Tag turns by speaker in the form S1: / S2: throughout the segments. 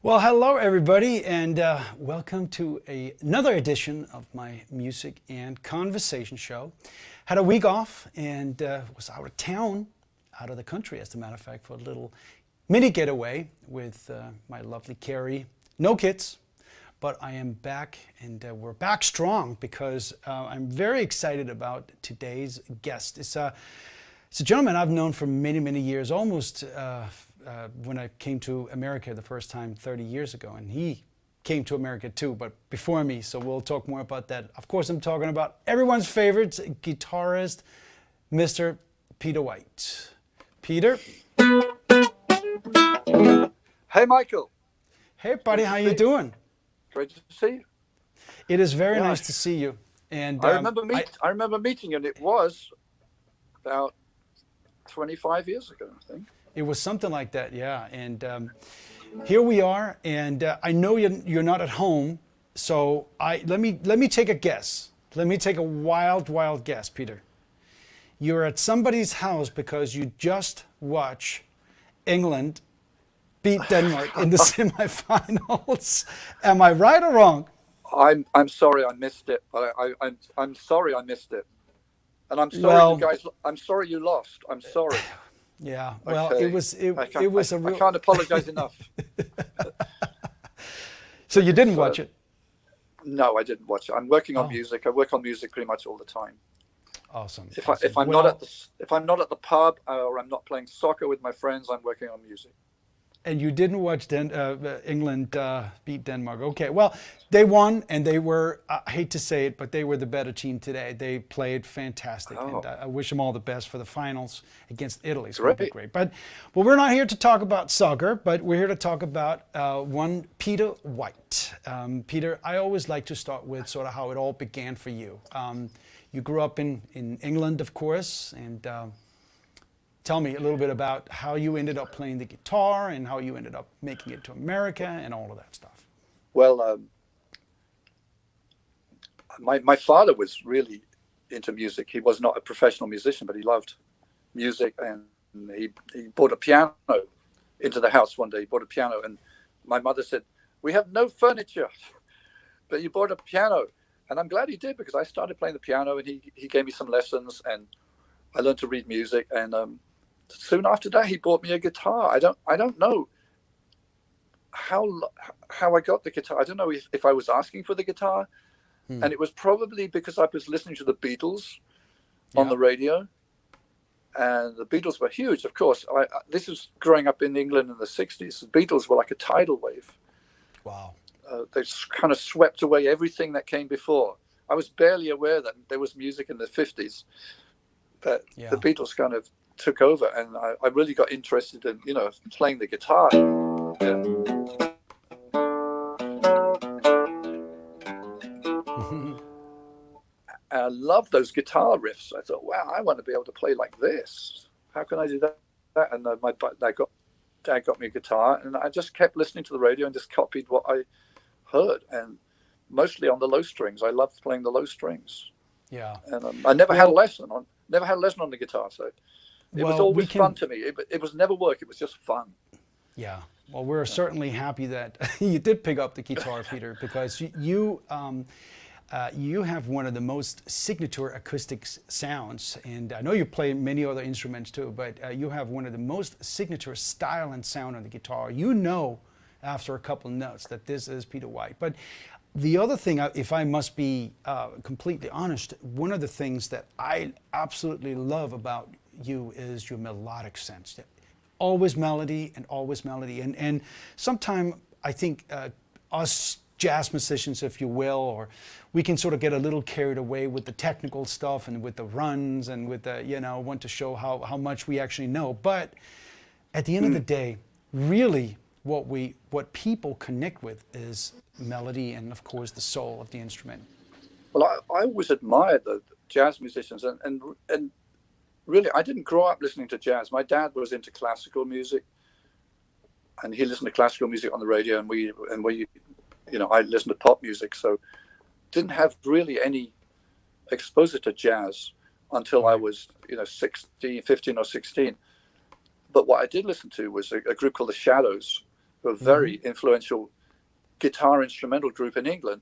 S1: Well, hello everybody, and welcome to another edition of my music and conversation show. Had a week off and was out of town, out of the country, as a matter of fact, for a little mini getaway with my lovely Carrie. No kids, but I am back, and we're back strong because I'm very excited about today's guest. It's a gentleman I've known for many, many years, almost. When I came to America the first time 30 years ago, and he came to America too, but before me, so we'll talk more about that. Of course, I'm talking about everyone's favorite guitarist, Mr. Peter White. Peter?
S2: Hey, Michael.
S1: Hey, buddy, how you doing?
S2: Great to see you.
S1: It is very nice to see you. And
S2: I remember meeting you, and it was about 25 years ago, I think.
S1: It was something like that, yeah. And here we are, and I know you're not at home, so let me take a guess. Let me take a wild guess, Peter. You're at somebody's house because you just watched England beat Denmark in the semifinals. Am I right or wrong?
S2: I'm sorry I missed it. I'm sorry I missed it, and I'm sorry you guys. I'm sorry you lost. I'm sorry.
S1: Yeah, well,
S2: okay.
S1: it was a real...
S2: I can't apologize enough.
S1: So you didn't watch it?
S2: No, I didn't watch it. I'm working on music. I work on music pretty much all the time.
S1: Awesome.
S2: If I'm not at the pub or I'm not playing soccer with my friends, I'm working on music.
S1: And you didn't watch England beat Denmark. Okay, well, they won, and they were, I hate to say it, but they were the better team today. They played fantastic, and I wish them all the best for the finals against Italy. It's going to be great. But we're not here to talk about soccer, but we're here to talk about one Peter White. Peter, I always like to start with sort of how it all began for you. You grew up in England, of course, and... tell me a little bit about how you ended up playing the guitar and how you ended up making it to America and all of that stuff.
S2: Well, my father was really into music. He was not a professional musician, but he loved music, and he brought a piano into the house one day. He brought a piano, and my mother said, "We have no furniture, but you bought a piano." And I'm glad he did, because I started playing the piano, and he gave me some lessons, and I learned to read music, and soon after that, he bought me a guitar. I don't know how I got the guitar. I don't know if I was asking for the guitar, and it was probably because I was listening to the Beatles on the radio, and the Beatles were huge. Of course, this was growing up in England in the '60s. The Beatles were like a tidal wave.
S1: Wow!
S2: They kind of swept away everything that came before. I was barely aware that there was music in the '50s, but the Beatles kind of took over, and I really got interested in playing the guitar. I love those guitar riffs. I thought, wow, I want to be able to play like this. How can I do that? And Dad got me a guitar, and I just kept listening to the radio and just copied what I heard, and mostly on the low strings. I loved playing the low strings. Yeah, and I never had a lesson on the guitar, so. It was always fun to me. It was never work. It was just fun.
S1: Yeah. Well, we're certainly happy that you did pick up the guitar, Peter, because you have one of the most signature acoustic sounds. And I know you play many other instruments too, but you have one of the most signature style and sound on the guitar. You know, after a couple of notes, that this is Peter White. But the other thing, if I must be completely honest, one of the things that I absolutely love about you is your melodic sense. Always melody and always melody. And sometimes I think us jazz musicians, if you will, or we can sort of get a little carried away with the technical stuff and with the runs and with the, want to show how much we actually know. But at the end of the day, really what people connect with is melody and, of course, the soul of the instrument.
S2: Well, I always admired the jazz musicians, and really, I didn't grow up listening to jazz. My dad was into classical music, and he listened to classical music on the radio, and we, I listened to pop music. So, didn't have really any exposure to jazz until I was, 15 or 16. But what I did listen to was a group called the Shadows, who are a very influential guitar instrumental group in England.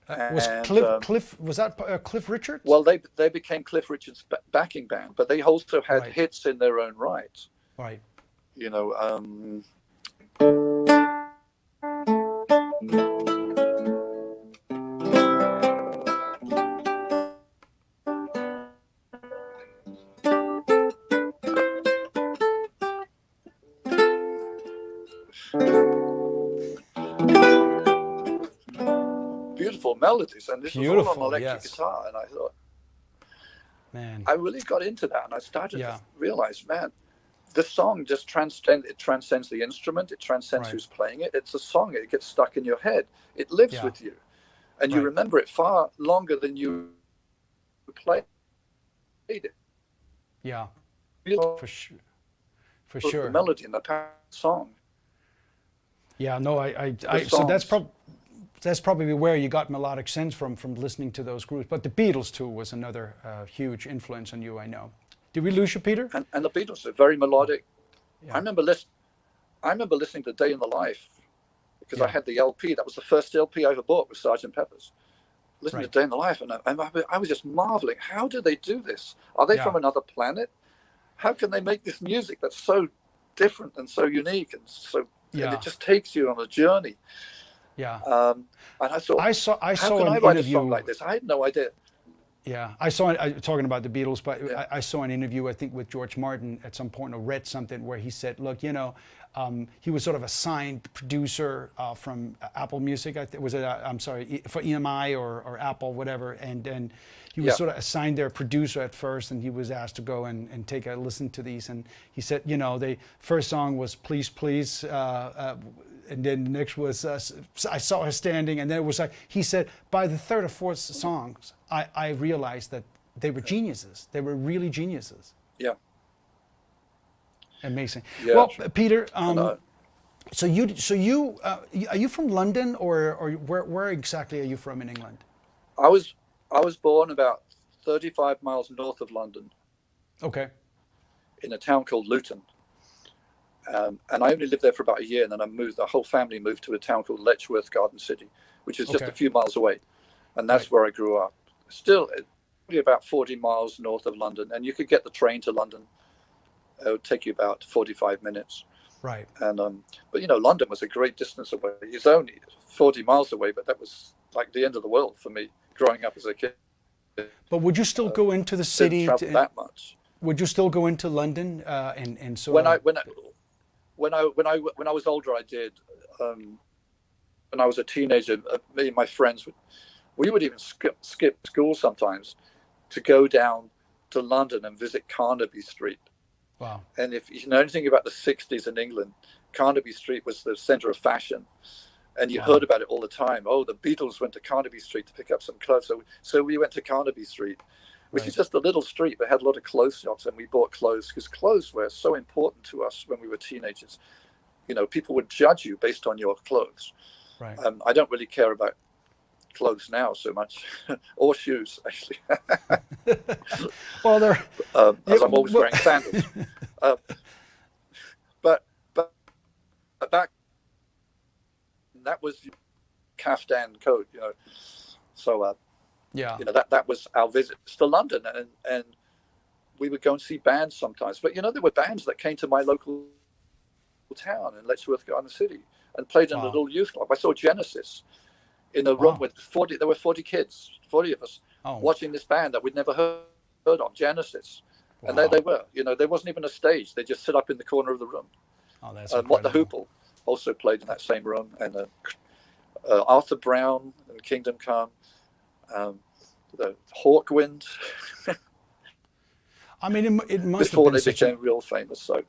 S1: Was
S2: And
S1: Cliff was that Cliff Richards?
S2: well, they became Cliff Richard's backing band, but they also had
S1: Right.
S2: hits in their own right.
S1: Right.
S2: You know, beautiful melodies, and this was all on
S1: Beautiful,
S2: electric
S1: yes.
S2: guitar. And I thought,
S1: Man.
S2: I really got into that, and I started
S1: Yeah.
S2: to realize, man, the song just transcends the instrument, it transcends
S1: Right.
S2: who's playing it. It's a song, it gets stuck in your head, it lives
S1: Yeah.
S2: with you, and you
S1: Right.
S2: remember it far longer than you played it.
S1: Yeah.
S2: You
S1: For sure. For
S2: the
S1: sure.
S2: melody in the song.
S1: Yeah. No. So
S2: songs.
S1: that's probably where you got Melodic Sense from listening to those groups. But the Beatles too was another huge influence on you. I know. Did we lose you, Peter?
S2: And the Beatles are very melodic.
S1: Yeah.
S2: I remember listening to Day in the Life because I
S1: Yeah.
S2: had the LP. That was the first LP I ever bought was Sgt. Pepper's. Listening
S1: Right.
S2: to Day in the Life, and I was just marveling. How do they do this? Are they
S1: Yeah.
S2: from another planet? How can they make this music that's so different and so unique and so?
S1: Yeah.
S2: And it just takes you on a journey.
S1: Yeah.
S2: And I thought,
S1: I saw
S2: how
S1: an
S2: can I write
S1: interview.
S2: a song like this? I had no idea.
S1: Yeah, I saw it, talking about the Beatles, but
S2: Yeah.
S1: I saw an interview, I think, with George Martin at some point, or read something where he said, look, he was sort of a signed producer from Apple Music. I'm sorry, for EMI or Apple, whatever. And then he was
S2: Yeah.
S1: sort of assigned their producer at first, and he was asked to go and take a listen to these. And he said, the first song was Please, Please, and then the next was I Saw Her Standing, and then it was like, he said, by the third or fourth songs, I realized that they were geniuses. They were really geniuses.
S2: Yeah.
S1: Amazing.
S2: Yeah.
S1: Well, Peter,
S2: And,
S1: so you are you from London, or where exactly are you from in England?
S2: I was born about 35 miles north of London
S1: Okay.
S2: in a town called Luton. And I only lived there for about a year, and then the whole family moved to a town called Letchworth Garden City, which is just
S1: Okay.
S2: a few miles away. And that's
S1: Right.
S2: where I grew up. Still, only about 40 miles north of London. And you could get the train to London. It would take you about 45 minutes.
S1: Right.
S2: And but London was a great distance away. It's only 40 miles away, but that was like the end of the world for me growing up as a kid.
S1: But would you still go into the
S2: Didn't
S1: city?
S2: travel that much.
S1: Would you still go into London and sort
S2: When
S1: of?
S2: when I was older, I did. When I was a teenager, me and my friends we would even skip school sometimes to go down to London and visit Carnaby Street.
S1: Wow.
S2: And if you know anything about the 60s in England, Carnaby Street was the center of fashion. And you
S1: Wow.
S2: heard about it all the time. Oh, the Beatles went to Carnaby Street to pick up some clothes. So we went to Carnaby Street, which
S1: Right.
S2: is just a little street, but had a lot of clothes shops. And we bought clothes because clothes were so important to us when we were teenagers. People would judge you based on your clothes.
S1: Right.
S2: I don't really care about clothes now so much, or shoes, actually,
S1: Well, they're.
S2: as I'm always wearing sandals. But back, that was kaftan coat, So
S1: Yeah.
S2: that was our visits to London, and we would go and see bands sometimes. But there were bands that came to my local town in Letchworth Garden City and played in a
S1: Wow.
S2: little youth club. I saw Genesis in a room
S1: Wow.
S2: with 40. There were 40 kids, 40 of us,
S1: Oh.
S2: watching this band that we'd never heard of, Genesis. And there
S1: Wow.
S2: they were. There wasn't even a stage. They just sit up in the corner of the room.
S1: Oh, that's
S2: And What the
S1: incredible.
S2: Hoople also played in that same room, and Arthur Brown and Kingdom Come, the Hawkwind,
S1: I mean, it must
S2: before
S1: have
S2: they
S1: been such
S2: became real famous. So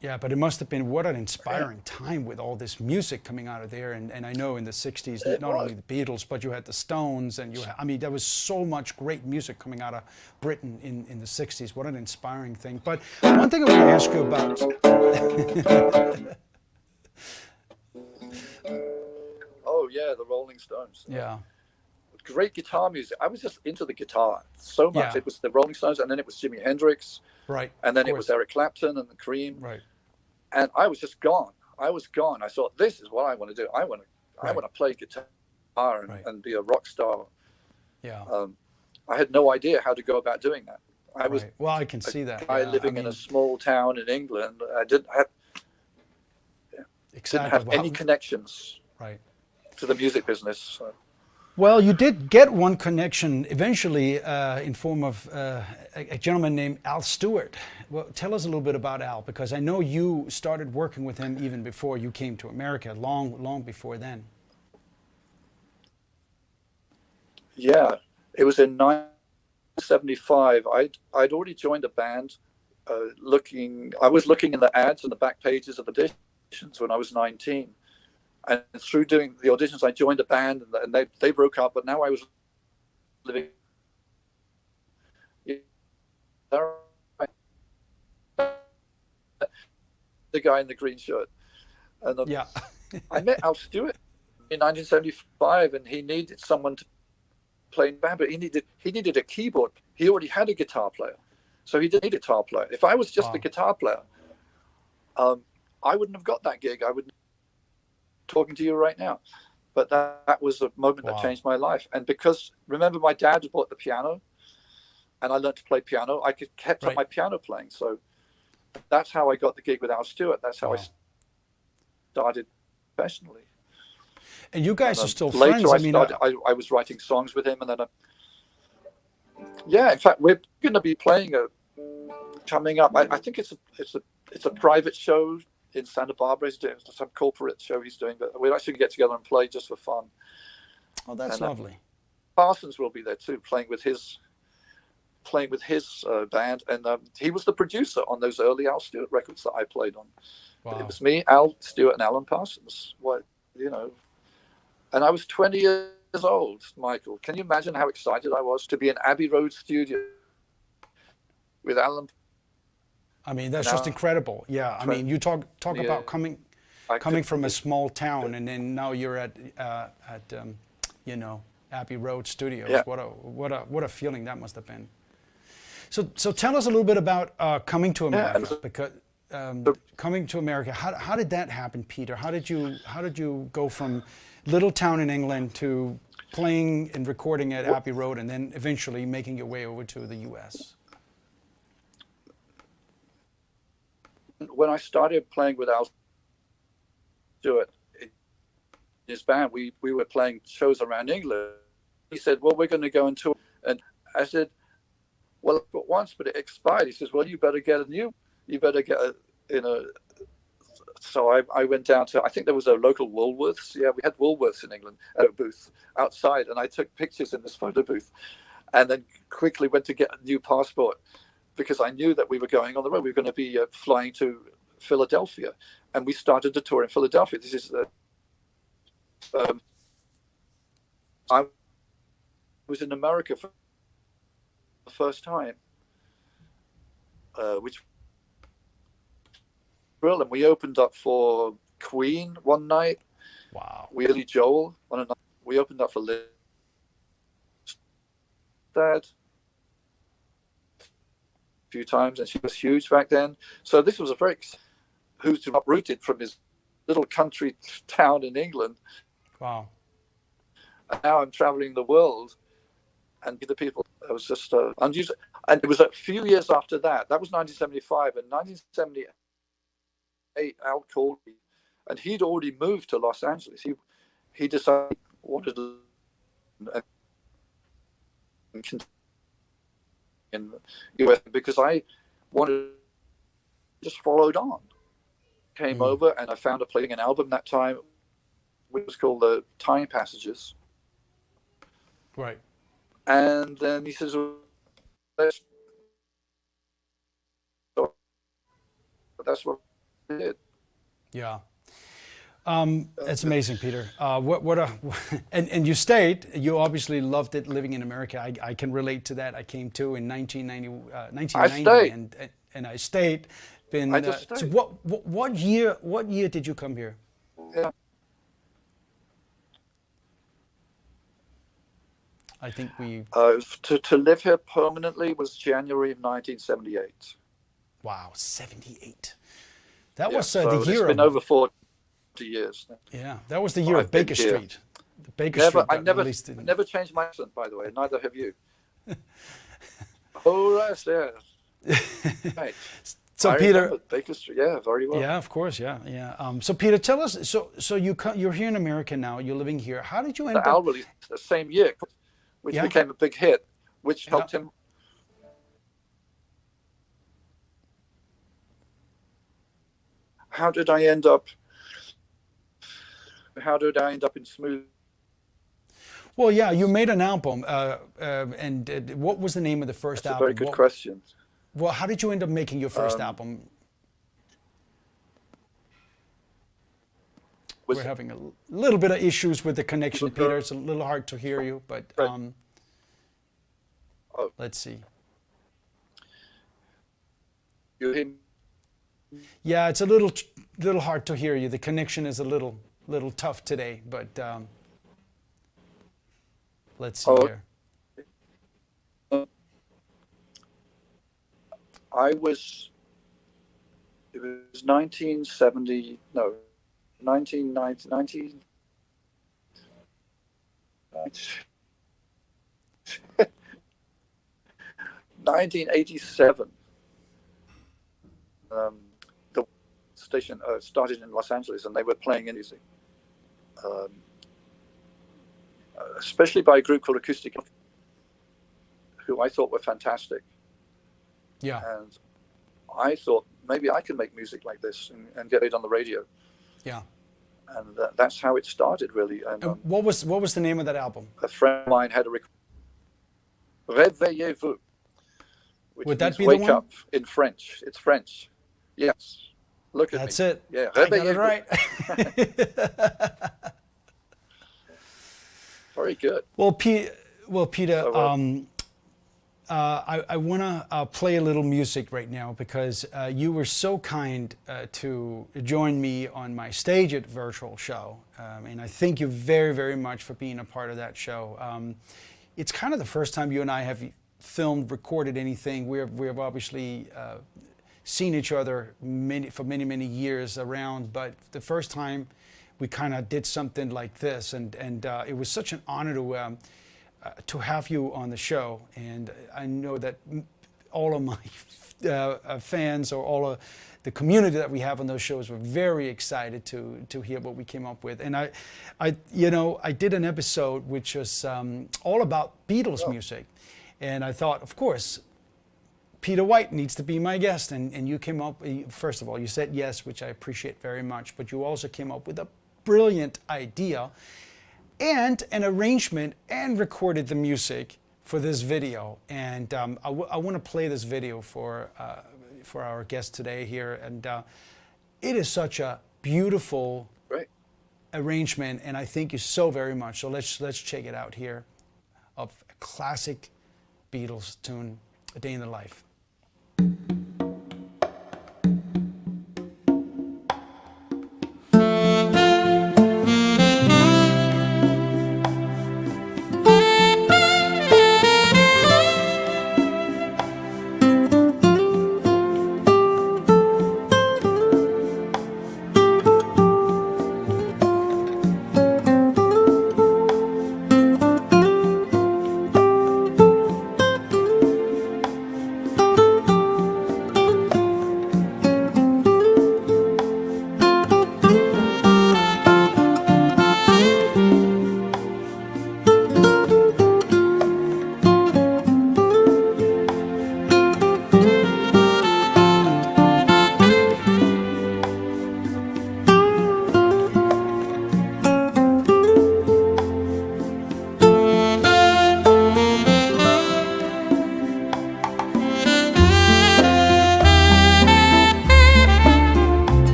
S1: Yeah, but it must have been what an inspiring time with all this music coming out of there. And I know in the 60s,
S2: It
S1: not
S2: was.
S1: only the Beatles, but you had the Stones, and there was so much great music coming out of Britain in the 60s. What an inspiring thing. But one thing I want to ask you about.
S2: oh yeah, the Rolling Stones.
S1: Yeah,
S2: Great guitar music. I was just into the guitar so much.
S1: Yeah.
S2: It was the Rolling Stones, and then it was Jimi Hendrix,
S1: right.
S2: and then
S1: of
S2: it was
S1: course.
S2: Eric Clapton and the Cream.
S1: Right.
S2: And I was just gone. I was gone. I thought, this is what I want to do. I want to play guitar and be a rock star.
S1: Yeah.
S2: I had no idea how to go about doing that. I was
S1: well, I can see that.
S2: guy living in a small town in England. I didn't have any connections to the music business. So.
S1: Well, you did get one connection eventually in form of a gentleman named Al Stewart. Well, tell us a little bit about Al, because I know you started working with him even before you came to America, long before then.
S2: Yeah, it was in 1975. I'd already joined a band. I was looking in the ads and the back pages of auditions when I was 19. And through doing the auditions, I joined a band, and they broke up. But now I was living. The guy in the green shirt, and I met Al Stewart in 1975, and he needed someone to play in band, but he needed a keyboard. He already had a guitar player, so he didn't need a guitar player. If I was just a guitar player, I wouldn't have got that gig. I wouldn't. Talking to you right now, but that was a moment that changed my life. And because, remember, my dad had bought the piano, and I learned to play piano. I kept up my piano playing, so that's how I got the gig with Al Stewart. That's how I started professionally.
S1: And you guys are still
S2: friends.
S1: Later,
S2: I was writing songs with him, and then in fact, we're going to be playing coming up. I think it's a private show in Santa Barbara. He's doing some corporate show he's doing, but we'll actually get together and play just for fun.
S1: Oh, that's lovely.
S2: Parsons will be there too, playing with his band, and he was the producer on those early Al Stewart records that I played on. Wow. It was me, Al Stewart, and Alan Parsons. And I was 20 years old, Michael. Can you imagine how excited I was to be in Abbey Road studio with Alan?
S1: I mean, that's just incredible. Yeah, I mean, you talk about coming from a small town, and then now you're at Abbey Road Studios. Yeah. What a feeling that must have been. So tell us a little bit about coming to America, because coming to America. How did that happen, Peter? How did you go from little town in England to playing and recording at Abbey Road, and then eventually making your way over to the U.S.?
S2: When I started playing with Al Stewart in his band, we were playing shows around England. He said, "Well, we're going to go and tour." And I said, "Well, but once, but it expired." He says, "Well, you better get So I went down to, I think there was a local Woolworths. Yeah, we had Woolworths in England at a booth outside, and I took pictures in this photo booth, and then quickly went to get a new passport, because I knew that we were going on the road. We were going to be flying to Philadelphia, and we started the tour in Philadelphia. This is I was in America for the first time, which well, and we opened up for Queen one night.
S1: Wow.
S2: Billy Joel on a night. We opened up for Dad a few times, and she was huge back then. So this was a very who's uprooted from his little country town in England.
S1: Wow.
S2: And now I'm traveling the world, and the people. It was just unusual. And it was a few years after that. That was 1975, and 1978. Al called me, and he'd already moved to Los Angeles. He decided he wanted to in the US, because I wanted just followed on. Came over, and I found a playing an album that time, which was called the Time Passages.
S1: Right.
S2: And then he says, "That's what." Did.
S1: Yeah, it's amazing, Peter. And you stayed. You obviously loved it living in America. I can relate to that. I came to in 1990, and I stayed.
S2: I just stayed.
S1: So what year did you come here?
S2: Yeah.
S1: I think we
S2: to live here permanently was January of 1978.
S1: Wow, 78. That was
S2: so
S1: the year.
S2: It's been over 40. years.
S1: Yeah, that was the year of
S2: I've been
S1: Baker
S2: here.
S1: Street. The Baker Street
S2: I
S1: got
S2: never,
S1: released in.
S2: never changed my accent, by the way. Neither have you. Oh, that's there. Right.
S1: So
S2: I
S1: Peter,
S2: remember Baker Street. Yeah, very well.
S1: yeah, of course, yeah, yeah. So Peter, tell us. So you're here in America now. You're living here. How did you end
S2: The
S1: up?
S2: Al released the same year, which
S1: Yeah.
S2: became a big hit, which helped him. How did I end up? How did I end up in Smooth?
S1: Well, yeah, you made an album, and what was the name of the first
S2: That's a
S1: album?
S2: very good question.
S1: Well, how did you end up making your first album? We're having a little bit of issues with the connection, Peter. It's a little hard to hear you, but let's see.
S2: You hear me?
S1: Yeah, it's a little hard to hear you. The connection is a little tough today, but let's see here.
S2: It was 1970, no, 1990, 1987. The station started in Los Angeles, and they were playing music, especially by a group called Acoustic, who I thought were fantastic.
S1: Yeah.
S2: And I thought maybe I could make music like this and get it on the radio.
S1: Yeah.
S2: And that's how it started, really. And
S1: what was the name of that album?
S2: a friend of mine had a Réveillez-vous, which
S1: Would that
S2: means
S1: be the
S2: wake
S1: one?
S2: up in French. It's French. Yes. Look at
S1: That's
S2: me.
S1: it.
S2: Yeah.
S1: I got it
S2: Réveillez-vous.
S1: right.
S2: Very good.
S1: Well, Peter,
S2: So,
S1: I want to play a little music right now because you were so kind to join me on my Stage It virtual show. And I thank you very, very much for being a part of that show. It's kind of the first time you and I have filmed, recorded anything. We have obviously seen each other for many, many years around, but the first time we kind of did something like this, and it was such an honor to have you on the show. And I know that all of my fans, or all of the community that we have on those shows, were very excited to hear what we came up with. And I did an episode which was all about Beatles music, and I thought, of course, Peter White needs to be my guest. And you came up, first of all, you said yes, which I appreciate very much, but you also came up with a brilliant idea and an arrangement, and recorded the music for this video. And I want to play this video for our guest today here. And it is such a beautiful arrangement, and I thank you so very much. So let's check it out here, of a classic Beatles tune, A Day in the Life.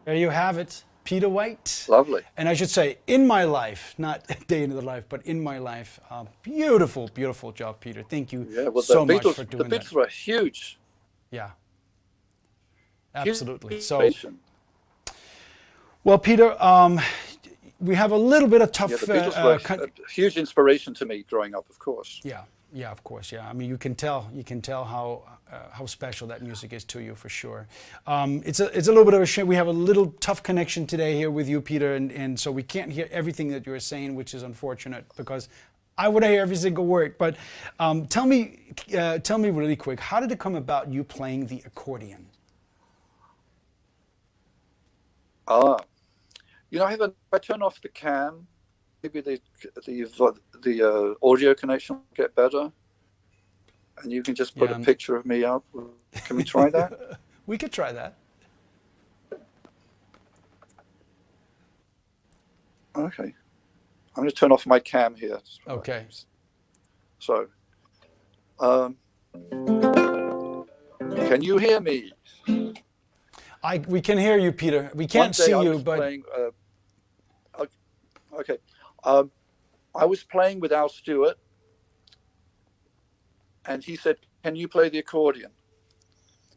S1: There you have it, Peter White.
S2: Lovely.
S1: And I should say, in my life, not day in the life, but in my life. Beautiful, beautiful job, Peter. Thank you
S2: Yeah, well,
S1: so
S2: the
S1: much
S2: Beatles,
S1: for
S2: the
S1: doing that.
S2: Beatles were huge,
S1: Yeah,
S2: huge
S1: absolutely. So,
S2: inspiration.
S1: well, Peter, we have a little bit of tough.
S2: Yeah, the Beatles were a huge inspiration to me growing up, of course.
S1: Yeah, yeah, of course, yeah. I mean, you can tell how special that music is to you for sure. It's a little bit of a shame. We have a little tough connection today here with you, Peter, and so we can't hear everything that you're saying, which is unfortunate because I would hear every single word. But tell me really quick, how did it come about you playing the accordion?
S2: You know, I turn off the cam, maybe the audio connection will get better, and you can just put a picture of me up. Can we try that?
S1: We could try that.
S2: Okay, I'm going to turn off my cam here.
S1: Okay.
S2: So, can you hear me?
S1: We can hear you, Peter. We can't see you, but
S2: playing, okay. I was playing with Al Stewart, and he said, "Can you play the accordion?"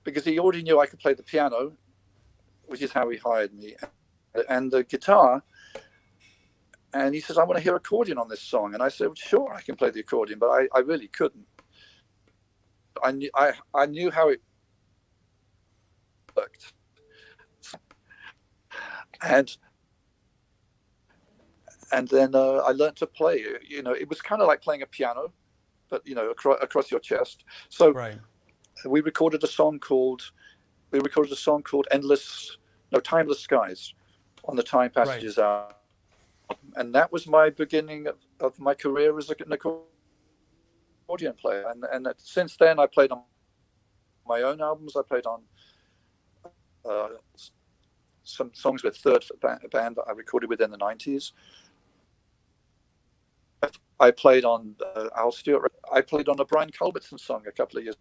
S2: Because he already knew I could play the piano, which is how he hired me, and the guitar. And he says, "I want to hear accordion on this song." And I said, "Sure, I can play the accordion," but I really couldn't. I knew how it worked. And then I learned to play. You know, it was kind of like playing a piano, but you know, across your chest. So
S1: right.
S2: we recorded a song called Timeless Skies on the Time Passages album, and that was my beginning of my career as an accordion player. And since then, I played on my own albums. I played on some songs with Third, a band that I recorded with in the 90s. I played on Al Stewart. I played on a Brian Culbertson song a couple of years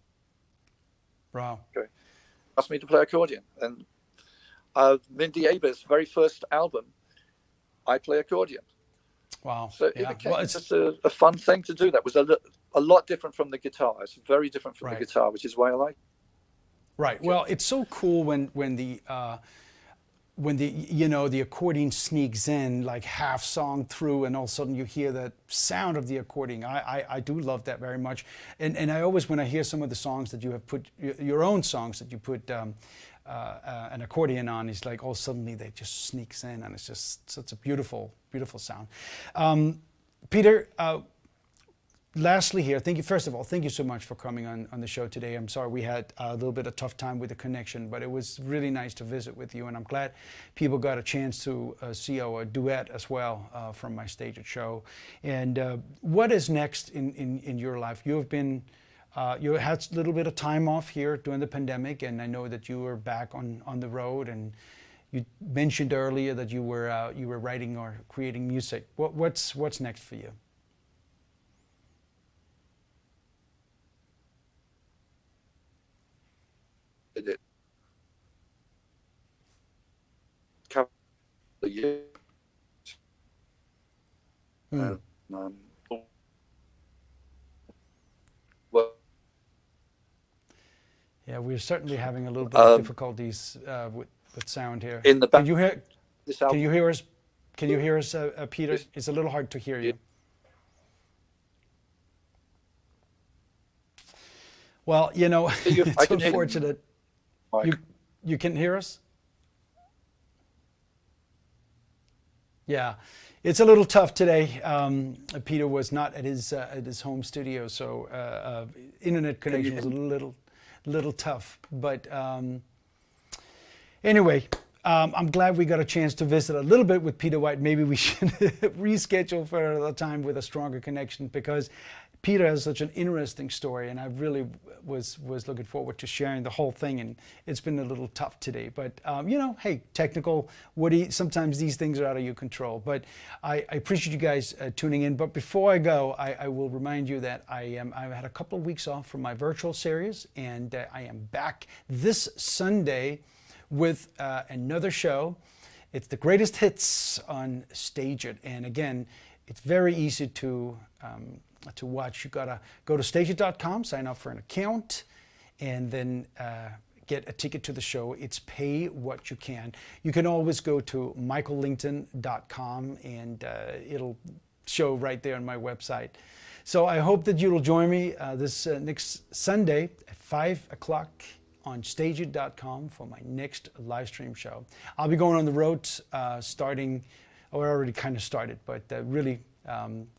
S1: Wow.
S2: ago. Asked me to play accordion. And Mindy Aber's very first album, I play accordion.
S1: Wow.
S2: So it became just a fun thing to do. That was a lot different from the guitar. It's very different from the guitar, which is why I like it.
S1: Right. Well, it's so cool when the the accordion sneaks in like half song through, and all of a sudden you hear the sound of the accordion. I do love that very much, and I always, when I hear some of the songs that you have put, your own songs that you put an accordion on, it's like all suddenly they just sneaks in, and it's just such a beautiful sound. Peter, lastly here, first of all, thank you so much for coming on the show today. I'm sorry we had a little bit of tough time with the connection, but it was really nice to visit with you, and I'm glad people got a chance to see our duet as well from my staged show. And what is next in your life? You had a little bit of time off here during the pandemic, and I know that you were back on the road, and you mentioned earlier that you were writing or creating music. What's next for you?
S2: It couple of years. Well,
S1: yeah, we're certainly having a little bit of difficulties with sound here.
S2: In the back,
S1: can you hear?
S2: This album,
S1: can you hear us? Can you hear us, Peter? It's a little hard to hear you. Well, it's unfortunate. You can hear us? Yeah, it's a little tough today. Peter was not at his home studio, so internet connection was a little tough. But anyway, I'm glad we got a chance to visit a little bit with Peter White. Maybe we should reschedule for another time with a stronger connection, because Peter has such an interesting story, and I really was looking forward to sharing the whole thing, and it's been a little tough today. But, hey, technical, Woody, sometimes these things are out of your control. But I appreciate you guys tuning in. But before I go, I will remind you that I've had a couple of weeks off from my virtual series, and I am back this Sunday with another show. It's the greatest hits on Stage It. And again, it's very easy to watch. You gotta go to stageit.com, sign up for an account, and then get a ticket to the show. It's pay what you can. You can always go to michaellington.com and it'll show right there on my website. So I hope that you'll join me this next Sunday at 5 o'clock on stageit.com for my next live stream show. I'll be going on the road starting, or I already kind of started, but really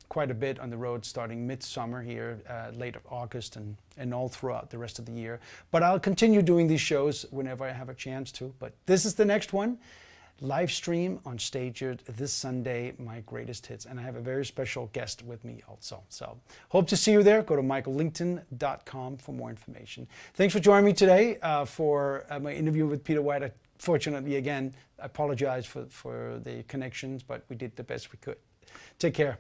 S1: quite a bit on the road starting midsummer here, late August and all throughout the rest of the year. But I'll continue doing these shows whenever I have a chance to. But this is the next one, live stream on Stage It this Sunday, my greatest hits. And I have a very special guest with me also. So hope to see you there. Go to michaellington.com for more information. Thanks for joining me today for my interview with Peter White. Fortunately, again, I apologize for the connections, but we did the best we could. Take care.